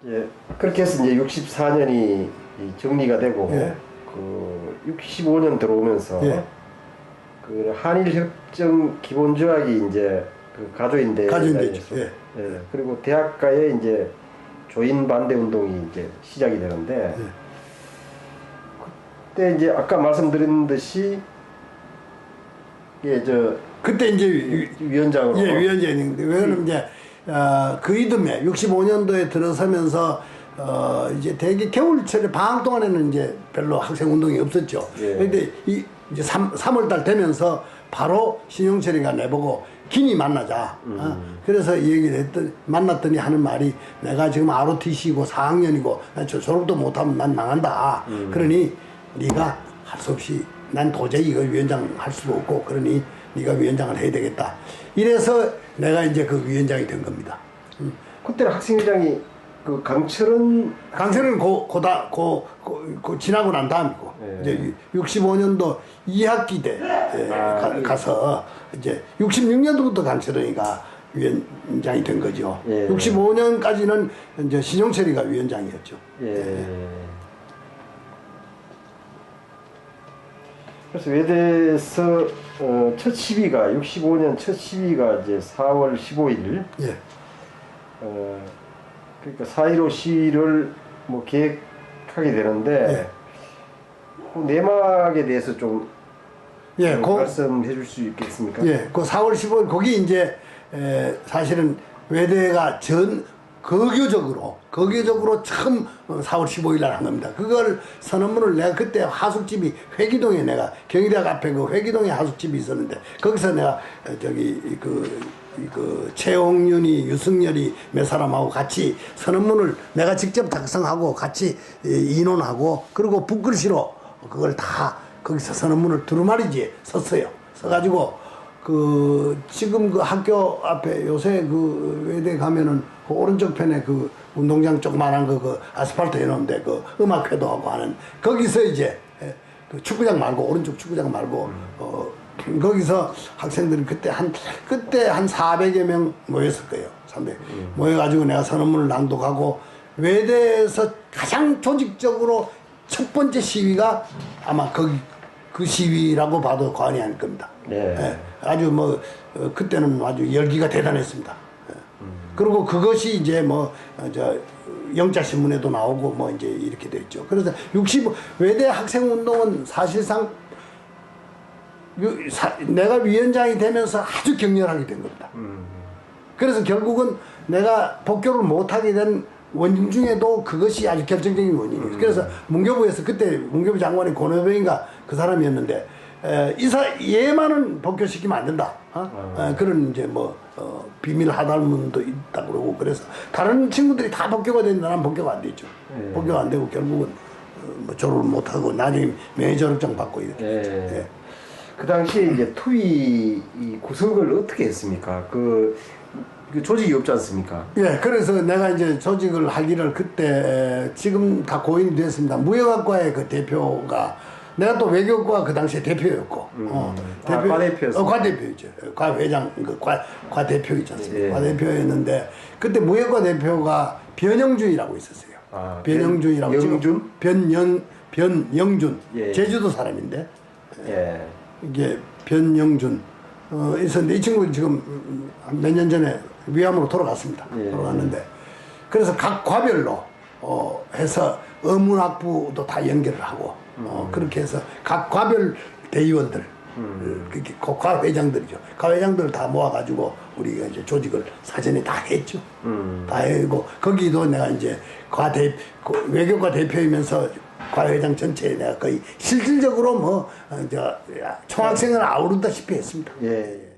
예, 그렇게 해서 이제 64년이 정리가 되고 예. 그 65년 들어오면서 예. 그 한일 협정 기본 조약이 이제 그 가조인되죠. 예. 예, 그리고 대학가에 이제 조인 반대 운동이 이제 시작이 되는데 예. 그때 이제 아까 말씀드린 듯이 예, 그때 이제 위원장으로 예, 위원장인데 왜냐면 이제 그 이듬해 65년도에 들어서면서 이제 대개 겨울철에 방학 동안에는 이제 별로 학생 운동이 없었죠. 예. 그런데 이제 3월달 되면서 바로 신용철이가 내보고 긴이 만나자. 그래서 얘기를 만났더니 하는 말이 내가 지금 ROTC고 4학년이고 졸업도 못하면 난 나간다. 그러니 네가 할 수 없이 난 도저히 이거 위원장 할 수가 없고 그러니 네가 위원장을 해야 되겠다. 이래서 내가 이제 그 위원장이 된 겁니다. 그때는 학생회장이 그 강철은 지나고 난 다음이고 예. 이제 65년도 2학기 때 가서 이제 66년도부터 강철은이가 위원장이 된 거죠. 예. 65년까지는 이제 신용철이가 위원장이었죠. 예. 그래서 외대에서 첫 시위가 65년 첫 시위가 이제 4월 15일. 예. 그러니까 4.15 시위를 뭐 계획하게 되는데 그 내막에 대해서 좀 예, 말씀해 줄 수 있겠습니까? 예, 그 4월 15일 거기 이제 사실은 외대가 거교적으로 처음 4월 15일 날 한 겁니다. 그걸 선언문을 내가 그때 하숙집이 회기동에 내가 경희대학 앞에 그 회기동에 하숙집이 있었는데 거기서 내가 그 최홍윤이 유승열이 몇 사람하고 같이 선언문을 내가 직접 작성하고 같이 인원하고 그리고 붓글씨로 그걸 다 거기서 선언문을 두루마리지에 썼어요. 써가지고 지금 그 학교 앞에 요새 그 외대 가면은 그 오른쪽 편에 그 운동장 조그만한 그 아스팔트 해놓은데 그 음악회도 하고 하는 거기서 이제 그 축구장 말고 오른쪽 축구장 말고 거기서 학생들이 그때 한 400여 명 모였을 거예요. 300 모여가지고 내가 선언문을 낭독하고 외대에서 가장 조직적으로 첫 번째 시위가 아마 그 시위라고 봐도 과언이 아닐 겁니다. 네. 예, 아주 그때는 아주 열기가 대단했습니다. 예. 그리고 그것이 이제 영자신문에도 나오고 이제 이렇게 됐죠. 그래서 외대 학생운동은 사실상 내가 위원장이 되면서 아주 격렬하게 된 겁니다. 그래서 결국은 내가 복교를 못하게 된 원인 중에도 그것이 아주 결정적인 원인이에요. 그래서 문교부에서 그때 문교부 장관이 권오병인가 그 사람이었는데 얘만은 복교시키면 안 된다. 그런 이제 비밀 하달문도 있다 그러고 그래서 다른 친구들이 다 복교가 됐는데 나는 복교가 안 됐죠. 복교가 안 되고 결국은 졸업을 못하고 나중에 명예졸업장 받고 이렇게 됐죠. 예. 그 당시에 이제 투위 구성을 어떻게 했습니까? 그 조직이 없지 않습니까? 예, 그래서 내가 이제 조직을 하기를 그때 지금 다 고인이 됐습니다. 무역학과의 그 대표가 내가 또 외교과 그 당시에 대표였고, 과대표였어요. 과대표였죠. 과회장, 과대표 있지 않습니까? 예. 과대표였는데 그때 무역과 대표가 변영준이라고 있었어요. 변영준이라고 영준? 변영준, 예. 제주도 사람인데. 예. 이게 변영준 있었는데 이 친구 지금 몇 년 전에 위암으로 돌아갔습니다. 예. 돌아갔는데 그래서 각 과별로 해서 어문학부도 다 연결을 하고 그렇게 해서 각 과별 대의원들 그게 과회장들이죠. 과회장들을 다 모아가지고 우리가 이제 조직을 사전에 다 했죠. 다 하고 거기도 내가 이제 외교과 대표이면서 과회장 전체에 내가 거의 실질적으로 총학생을 아우른다시피 했습니다. 예.